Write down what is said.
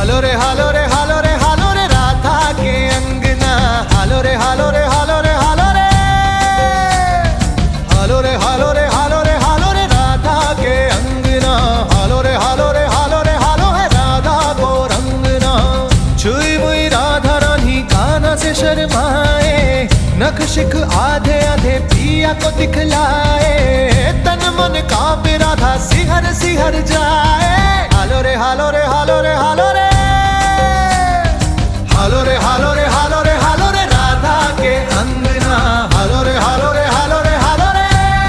हालो रे हालो रे हालो रे हालो रे राधा के अंगना। हालो रे हालो रे हालो रे हालो रे हालो रे हालो रे हालो रे हालो रे राधा के अंगना। हालो रे हालो रे हालो रे हालो है राधा को रंगना। छुई मुई राधा रानी काना से शर्माए, नख शिख आधे आधे पिया को दिखलाए। तन मन कांपे राधा सिहर सिहर जाए। हालो रे हालो रे हालो रे हालो रे